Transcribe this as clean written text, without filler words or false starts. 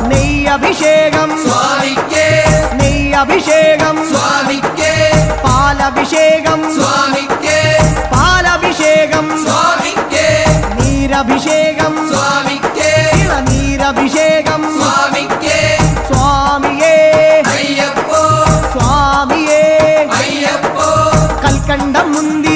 നെയ്യഭിഷേകം സ്വാമിക്കേ നെയ്യഭിഷേകം സ്വാമിക്കേ പാലഭിഷേകം സ്വാമിക്കേ പാലഭിഷേകം സ്വാമിക്കേ നീരഭിഷേകം സ്വാമിക്കേ നീരഭിഷേകം സ്വാമിക്കേ സ്വാമിയേ അയ്യപ്പോ സ്വാമിയേ അയ്യപ്പോ കൽക്കണ്ടം മുന്തി